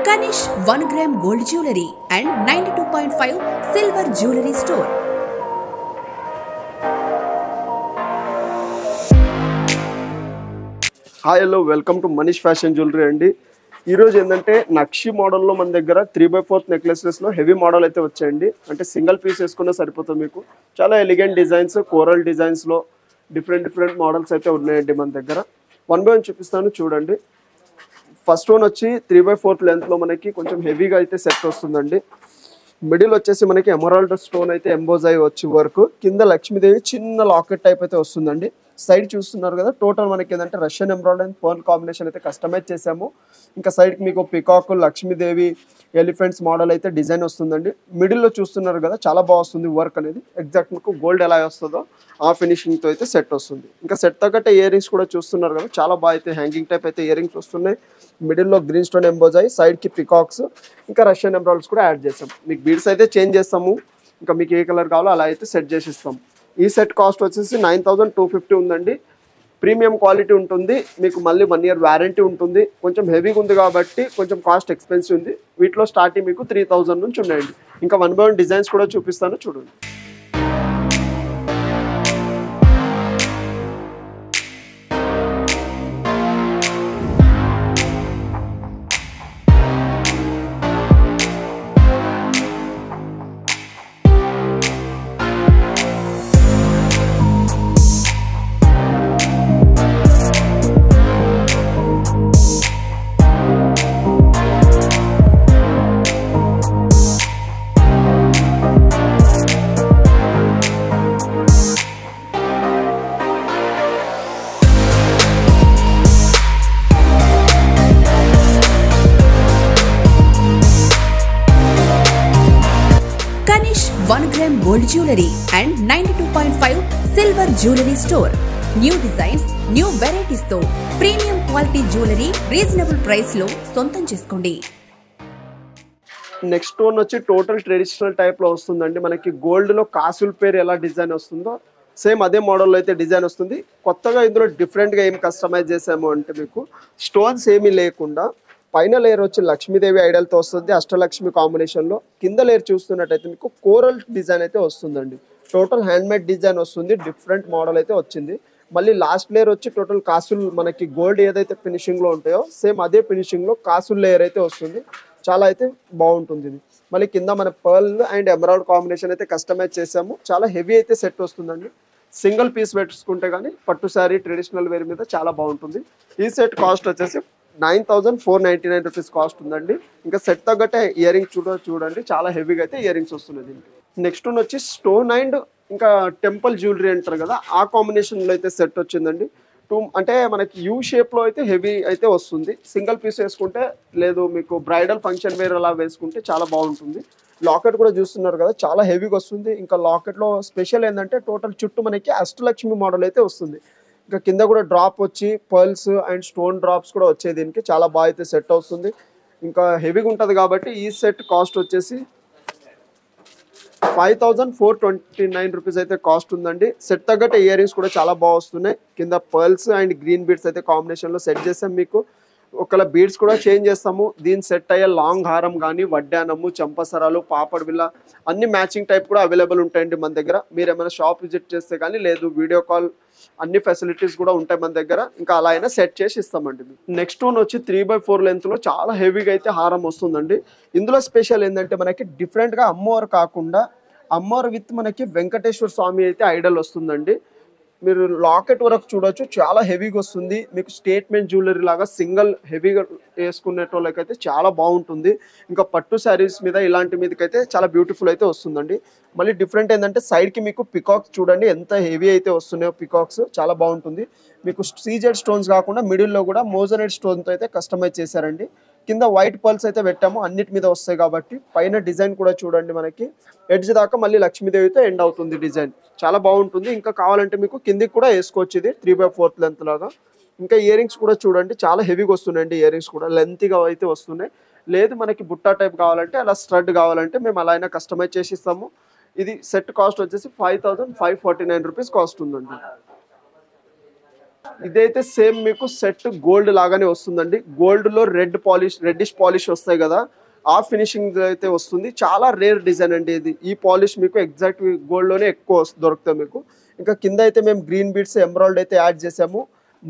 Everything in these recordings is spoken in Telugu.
Kanish 1 gram gold jewelry and 92.5 silver jewelry store. Hi hello welcome to Manish fashion jewellery అండి. ఈరోజు ఏంటంటే నక్షి మోడల్లో మన దగ్గర 3/4 నెక్లెసెస్లో హెవీ మోడల్ అయితే వచ్చాయండి. అంటే సింగిల్ పీస్ వేసుకున్నా సరిపోతుంది. మీకు చాలా ఎలిగెంట్ డిజైన్స్, కోరల్ డిజైన్స్లో డిఫరెంట్ మోడల్స్ అయితే ఉన్నాయండి మన దగ్గర. 1 by 1 చూపిస్తాను చూడండి. ఫస్ట్ వన్ వచ్చి 3/4 లెంత్లో మనకి కొంచెం హెవీగా అయితే సెట్ వస్తుందండి. మిడిల్ వచ్చేసి మనకి ఎమరాల్డ్ స్టోన్ అయితే ఎంబోజ్ అయ్యి వచ్చి వరకు కింద లక్ష్మీదేవి చిన్న లాకెట్ టైప్ అయితే వస్తుందండి. సైడ్ చూస్తున్నారు కదా, టోటల్ మనకి ఏంటంటే Russian embroidery and pearl combination అయితే కస్టమైజ్ చేసాము. ఇంకా సైడ్కి మీకు పికాక్, లక్ష్మీదేవి, ఎలిఫెంట్స్ మోడల్ అయితే డిజైన్ వస్తుందండి. మిడిల్లో చూస్తున్నారు కదా, చాలా బాగా వస్తుంది వర్క్ అనేది. ఎగ్జాక్ట్ మీకు గోల్డ్ ఎలా వస్తుందో ఆ ఫినిషింగ్తో అయితే సెట్ వస్తుంది. ఇంకా సెట్ తగ్గట్టే ఇయర్ రింగ్స్ కూడా చూస్తున్నారు కదా, చాలా బాగా అయితే హ్యాంగింగ్ టైప్ అయితే ఇయర్ రింగ్స్ వస్తున్నాయి. మిడిల్లో గ్రీన్ స్టోన్ ఎంబోజ్ అయ్యి, సైడ్కి పికాక్స్ ఇంకా రష్యన్ ఎంబ్రాయిడరీస్ కూడా యాడ్ చేస్తాం. మీకు బీడ్స్ అయితే చేంజ్ చేస్తాము. ఇంకా మీకు ఏ కలర్ కావాలో అలా అయితే సెట్ చేసిస్తాం. ఈ సెట్ కాస్ట్ వచ్చేసి 9250 ఉందండి. ప్రీమియం క్వాలిటీ ఉంటుంది. మీకు మళ్ళీ 1 year వారంటీ ఉంటుంది. కొంచెం హెవీగా ఉంది కాబట్టి కొంచెం కాస్ట్ ఎక్స్పెన్సివ్ ఉంది. వీటిలో స్టార్టింగ్ మీకు 3000 నుంచి ఉన్నాయండి. ఇంకా 1 by 1 డిజైన్స్ కూడా చూపిస్తాను చూడండి. Kanish 1 gram gold jewelry and 92.5 silver jewelry store. New designs, new varieties తో premium quality jewellery reasonable price లో సొంతం చేసుకోండి. నెక్స్ట్ వన్ వచ్చి టోటల్ ట్రెడిషనల్ టైప్లో వస్తుందండి. మనకి గోల్డ్లో కాసుల పేరు ఎలా డిజైన్ వస్తుందో సేమ్ అదే మోడల్లో అయితే డిజైన్ వస్తుంది. కొత్తగా ఇందులో డిఫరెంట్గా ఏం కస్టమైజ్ చేసాము అంటే మీకు స్టోన్స్ ఏమీ లేకుండా పైన లేయర్ వచ్చి లక్ష్మీదేవి ఐడల్తో వస్తుంది, అష్టలక్ష్మి కాంబినేషన్లో. కింద లేయర్ చూస్తున్నట్టయితే మీకు కోరల్ డిజైన్ అయితే వస్తుందండి. టోటల్ హ్యాండ్మేడ్ డిజైన్ వస్తుంది. డిఫరెంట్ మోడల్ అయితే వచ్చింది. మళ్ళీ లాస్ట్ లేయర్ వచ్చి టోటల్ కాసులు, మనకి గోల్డ్ ఏదైతే ఫినిషింగ్లో ఉంటాయో సేమ్ అదే ఫినిషింగ్లో కాసుల లేయర్ అయితే వస్తుంది. చాలా అయితే బాగుంటుంది ఇది. మళ్ళీ కింద మన పర్ల్ అండ్ ఎమరాల్డ్ కాంబినేషన్ అయితే కస్టమైజ్ చేసాము. చాలా హెవీ అయితే సెట్ వస్తుందండి. సింగిల్ పీస్ పెట్టుకుంటే కానీ పట్టు శారీ ట్రెడిషనల్ వేర్ మీద చాలా బాగుంటుంది. ఈ సెట్ కాస్ట్ వచ్చేసి 9499 రూపీస్ కాస్ట్ ఉందండి. ఇంకా సెట్ తగ్గట్టే ఇయర్ రింగ్స్ చూడండి, చాలా హెవీగా అయితే ఇయర్ రింగ్స్ వస్తున్నాయి దీనికి. నెక్స్ట్ వన్ వచ్చి స్టోన్ అండ్ ఇంకా టెంపుల్ జ్యువెలరీ అంటారు కదా, ఆ కాంబినేషన్లో అయితే సెట్ వచ్చిందండి. అంటే మనకి యూ షేప్లో అయితే హెవీ అయితే వస్తుంది. సింగిల్ పీస్ వేసుకుంటే, లేదు మీకు బ్రైడల్ ఫంక్షన్ వేర్ అలా వేసుకుంటే చాలా బాగుంటుంది. లాకెట్ కూడా చూస్తున్నారు కదా, చాలా హెవీగా వస్తుంది. ఇంకా లాకెట్లో స్పెషల్ ఏంటంటే టోటల్ చుట్టూ మనకి అష్టలక్ష్మి మోడల్ అయితే వస్తుంది. ఇంకా కింద కూడా డ్రాప్ వచ్చి పర్ల్స్ అండ్ స్టోన్ డ్రాప్స్ కూడా వచ్చాయి. దీనికి చాలా బాగా అయితే సెట్ అవుతుంది. ఇంకా హెవీగా ఉంటుంది కాబట్టి ఈ సెట్ కాస్ట్ వచ్చేసి 5429 రూపీస్ అయితే కాస్ట్ ఉందండి. సెట్ తగ్గట్టు ఇయర్ రింగ్స్ కూడా చాలా బాగా వస్తున్నాయి. కింద పర్ల్స్ అండ్ గ్రీన్ బీడ్స్ అయితే కాంబినేషన్లో సెట్ చేసాం. మీకు ఒకవేళ బీడ్స్ కూడా చేంజ్ చేస్తాము. దీని సెట్ అయ్యే లాంగ్ హారం కానీ, వడ్డానము, చంపసరాలు, పాపడ్ బిల్ల అన్ని మ్యాచింగ్ టైప్ కూడా అవైలబుల్ ఉంటాయండి మన దగ్గర. మీరు ఏమైనా షాప్ విజిట్ చేస్తే కానీ, లేదు వీడియో కాల్, అన్ని ఫెసిలిటీస్ కూడా ఉంటాయి మన దగ్గర. ఇంకా అలా అయినా సెట్ చేసి ఇస్తామండి. నెక్స్ట్ వన్ వచ్చి 3/4 లెంత్లో చాలా హెవీగా అయితే హారం వస్తుందండి. ఇందులో స్పెషల్ ఏంటంటే మనకి డిఫరెంట్గా అమ్మవారు కాకుండా అమ్మవారు విత్ మనకి వెంకటేశ్వర స్వామి అయితే ఐడల్ వస్తుందండి. మీరు లాకెట్ వరకు చూడొచ్చు, చాలా హెవీగా వస్తుంది. మీకు స్టేట్మెంట్ జ్యువెలరీ లాగా సింగిల్ హెవీగా వేసుకునేటోళ్ళకైతే చాలా బాగుంటుంది. ఇంకా పట్టు శారీస్ మీద ఇలాంటి మీదకైతే చాలా బ్యూటిఫుల్ అయితే వస్తుందండి. మళ్ళీ డిఫరెంట్ ఏంటంటే సైడ్కి మీకు పికాక్స్ చూడండి ఎంత హెవీ అయితే వస్తున్నాయో. పికాక్స్ చాలా బాగుంటుంది. మీకు సీజెడ్ స్టోన్స్ కాకుండా మిడిల్లో కూడా మోజనైట్ స్టోన్తో అయితే కస్టమైజ్ చేశారండి. కింద వైట్ పర్ల్స్ అయితే పెట్టాము, అన్నిటి మీద వస్తాయి కాబట్టి. పైన డిజైన్ కూడా చూడండి, మనకి ఎడ్జ్ దాకా మళ్ళీ లక్ష్మీదేవితో ఎండ్ అవుతుంది డిజైన్. చాలా బాగుంటుంది. ఇంకా కావాలంటే మీకు కిందికి కూడా వేసుకోవచ్చు, ఇది 3/4 లెంత్ లాగా. ఇంకా ఇయర్ రింగ్స్ కూడా చూడండి, చాలా హెవీగా వస్తున్నాయండి. ఇయర్ రింగ్స్ కూడా లెంత్గా అయితే వస్తున్నాయి. లేదు మనకి బుట్టా టైప్ కావాలంటే, అలా స్ట్రడ్ కావాలంటే మేము అలా అయినా కస్టమైజ్ చేసి ఇస్తాము. ఇది సెట్ కాస్ట్ వచ్చేసి 5549 రూపీస్ కాస్ట్ ఉందండి. ఇదైతే సేమ్ మీకు సెట్ గోల్డ్ లాగానే వస్తుందండి. గోల్డ్ లో రెడ్డిష్ పాలిష్ వస్తాయి కదా, ఆ ఫినిషింగ్ అయితే వస్తుంది. చాలా రేర్ డిజైన్ అండి ఇది. ఈ పాలిష్ మీకు ఎగ్జాక్ట్ గోల్డ్ లోనే ఎక్కువ దొరుకుతాయి మీకు. ఇంకా కింద అయితే మేము గ్రీన్ బీడ్స్ ఎమరాల్డ్ అయితే యాడ్ చేసాము.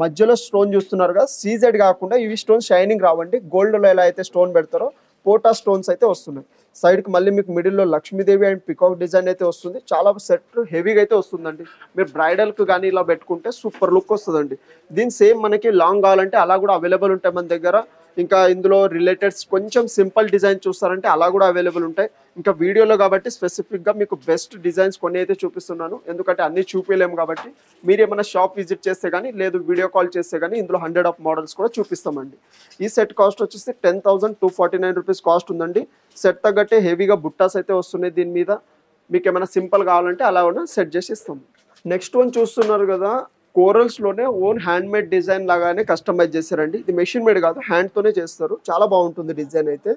మధ్యలో స్టోన్ చూస్తున్నారు కదా, సీజెడ్ కాకుండా ఇవి స్టోన్ షైనింగ్ రావండి. గోల్డ్ లో ఎలా అయితే స్టోన్ పెడతారో పోటా స్టోన్స్ అయితే వస్తున్నాయి. సైడ్ కి మళ్ళీ మీకు మిడిల్ లో లక్ష్మీదేవి అండ్ పికాక్ డిజైన్ అయితే వస్తుంది. చాలా సెట్ హెవీగా అయితే వస్తుందండి. మీరు బ్రైడల్ కు కానీ ఇలా పెట్టుకుంటే సూపర్ లుక్ వస్తుందండి. దీని సేమ్ మనకి లాంగ్ కావాలంటే అలా కూడా అవైలబుల్ ఉంటాయి మన దగ్గర. ఇంకా ఇందులో రిలేటెడ్ కొంచెం సింపుల్ డిజైన్ చూస్తారంటే అలా కూడా అవైలబుల్ ఉంటాయి. ఇంకా వీడియోలో కాబట్టి స్పెసిఫిక్ గా మీకు బెస్ట్ డిజైన్స్ కొన్ని అయితే చూపిస్తున్నాను, ఎందుకంటే అన్ని చూపించలేము కాబట్టి. మీరు ఏమైనా షాప్ విజిట్ చేస్తే కానీ లేదు వీడియో కాల్ చేస్తే కానీ ఇందులో 100 ఆఫ్ మోడల్స్ కూడా చూపిస్తామండి. ఈ సెట్ కాస్ట్ వచ్చేసి 10,249 రూపీస్ కాస్ట్ ఉందండి. సెట్ తగ్గట్టే హెవీగా బుట్టాస్ అయితే వస్తున్నాయి దీని మీద. మీకు ఏమైనా సింపుల్ కావాలంటే అలా కూడా సెట్ చేసి ఇస్తాం. నెక్స్ట్ వన్ చూస్తున్నారు కదా, కోరల్స్ లోనే ఓన్ హ్యాండ్ మేడ్ డిజైన్ లాగానే కస్టమైజ్ చేశారండి. ఇది మెషిన్ మేడ్ కాదు, హ్యాండ్ తోనే చేస్తారు. చాలా బాగుంటుంది డిజైన్ అయితే.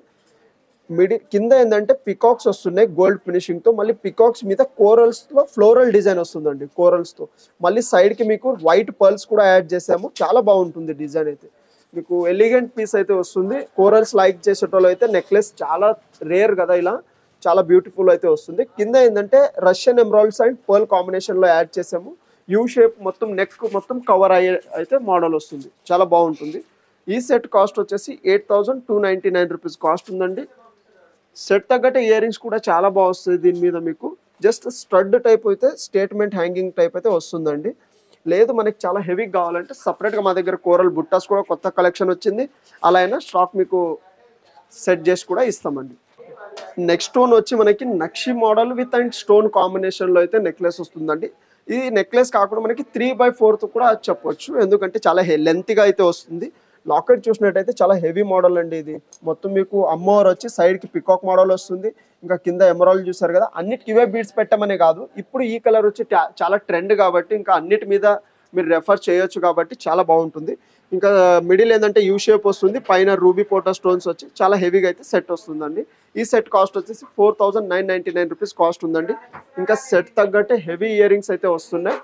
కింద ఏంటంటే పికాక్స్ వస్తున్నాయి గోల్డ్ ఫినిషింగ్ తో. మళ్ళీ పికాక్స్ మీద కోరల్స్ లో ఫ్లోరల్ డిజైన్ వస్తుందండి కోరల్స్ తో. మళ్ళీ సైడ్ కి మీకు వైట్ పర్ల్స్ కూడా యాడ్ చేసాము. చాలా బాగుంటుంది డిజైన్ అయితే. మీకు ఎలిగెంట్ పీస్ అయితే వస్తుంది. కోరల్స్ లైక్ చేసేటోళ్ళు అయితే నెక్లెస్ చాలా రేర్ కదా, ఇలా చాలా బ్యూటిఫుల్ అయితే వస్తుంది. కింద ఏంటంటే Russian emeralds and pearl combination లో యాడ్ చేసాము. యూ షేప్ మొత్తం నెక్ మొత్తం కవర్ అయ్యే అయితే మోడల్ వస్తుంది. చాలా బాగుంటుంది. ఈ సెట్ కాస్ట్ వచ్చేసి 8,299 రూపీస్ కాస్ట్ ఉందండి. సెట్ తగ్గట్టు ఇయర్ రింగ్స్ కూడా చాలా బాగా వస్తుంది దీని మీద. మీకు జస్ట్ స్టడ్ టైప్ అయితే స్టేట్మెంట్ హ్యాంగింగ్ టైప్ అయితే వస్తుందండి. లేదు మనకి చాలా హెవీ కావాలంటే సపరేట్గా మా దగ్గర కోరల్ బుట్టాస్ కూడా కొత్త కలెక్షన్ వచ్చింది. అలా అయినా స్టాక్ మీకు సెట్ చేసి కూడా ఇస్తామండి. నెక్స్ట్ వన్ వచ్చి మనకి నక్షి మోడల్ విత్ అండ్ స్టోన్ కాంబినేషన్లో అయితే నెక్లెస్ వస్తుందండి. ఈ నెక్లెస్ కాకుండా మనకి 3/4 కూడా చెప్పొచ్చు, ఎందుకంటే చాలా లెంత్గా అయితే వస్తుంది. లాకెట్ చూసినట్టయితే చాలా హెవీ మోడల్ అండి ఇది. మొత్తం మీకు అమ్మవారు వచ్చి సైడ్కి పికాక్ మోడల్ వస్తుంది. ఇంకా కింద ఎమరాల్డ్ చూసారు కదా, అన్నిటికి ఇవే బీడ్స్ పెట్టమనే కాదు, ఇప్పుడు ఈ కలర్ వచ్చి చాలా ట్రెండ్ కాబట్టి ఇంకా అన్నిటి మీద మీరు రెఫర్ చేయొచ్చు కాబట్టి చాలా బాగుంటుంది. ఇంకా మిడిల్ ఏంటంటే యూ షేప్ వస్తుంది, పైన రూబీ పోటా స్టోన్స్ వచ్చి చాలా హెవీగా అయితే సెట్ వస్తుందండి. ఈ సెట్ కాస్ట్ వచ్చేసి 4,999 రూపీస్ కాస్ట్ ఉందండి. ఇంకా సెట్ తగ్గట్టే హెవీ ఇయర్ రింగ్స్ అయితే వస్తున్నాయి.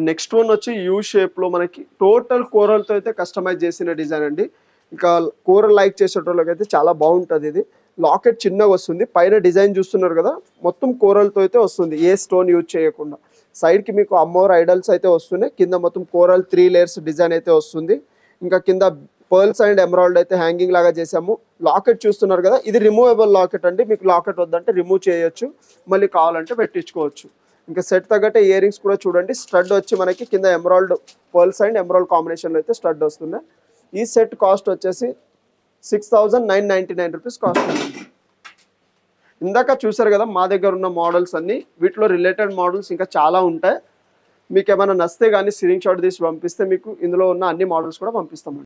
నెక్స్ట్ వన్ వచ్చి యూ షేప్లో మనకి టోటల్ కోరల్తో అయితే కస్టమైజ్ చేసిన డిజైన్ అండి. ఇంకా కోరల్ లైక్ చేసేటోళ్ళకి అయితే చాలా బాగుంటుంది ఇది. లాకెట్ చిన్నగా వస్తుంది, పైన డిజైన్ చూస్తున్నారు కదా మొత్తం కోరల్తో అయితే వస్తుంది, ఏ స్టోన్ యూజ్ చేయకుండా. సైడ్కి మీకు అమ్మవారు ఐడల్స్ అయితే వస్తున్నాయి. కింద మొత్తం కోరల్ 3 లేయర్స్ డిజైన్ అయితే వస్తుంది. ఇంకా కింద పర్ల్స్ అండ్ ఎమరాల్డ్ అయితే హ్యాంగింగ్ లాగా చేసాము. లాకెట్ చూస్తున్నారు కదా, ఇది రిమూవబుల్ లాకెట్ అండి. మీకు లాకెట్ వద్దంటే రిమూవ్ చేయొచ్చు, మళ్ళీ కావాలంటే పెట్టించుకోవచ్చు. ఇంకా సెట్ తగ్గట్టే ఇయర్ రింగ్స్ కూడా చూడండి. స్టడ్ వచ్చి మనకి కింద ఎమరాల్డ్ పర్ల్స్ అండ్ ఎమరాల్డ్ కాంబినేషన్లో అయితే స్టడ్ వస్తున్నాయి. ఈ సెట్ కాస్ట్ వచ్చేసి 6,999 రూపీస్ కాస్ట్ ఉంది. ఇందాక చూసారు కదా మా దగ్గర ఉన్న మోడల్స్ అన్ని, వీటిలో రిలేటెడ్ మోడల్స్ ఇంకా చాలా ఉంటాయి. మీకు ఏమైనా నచ్చితే కానీ స్క్రీన్ షాట్ తీసి పంపిస్తే మీకు ఇందులో ఉన్న అన్ని మోడల్స్ కూడా పంపిస్తామండి.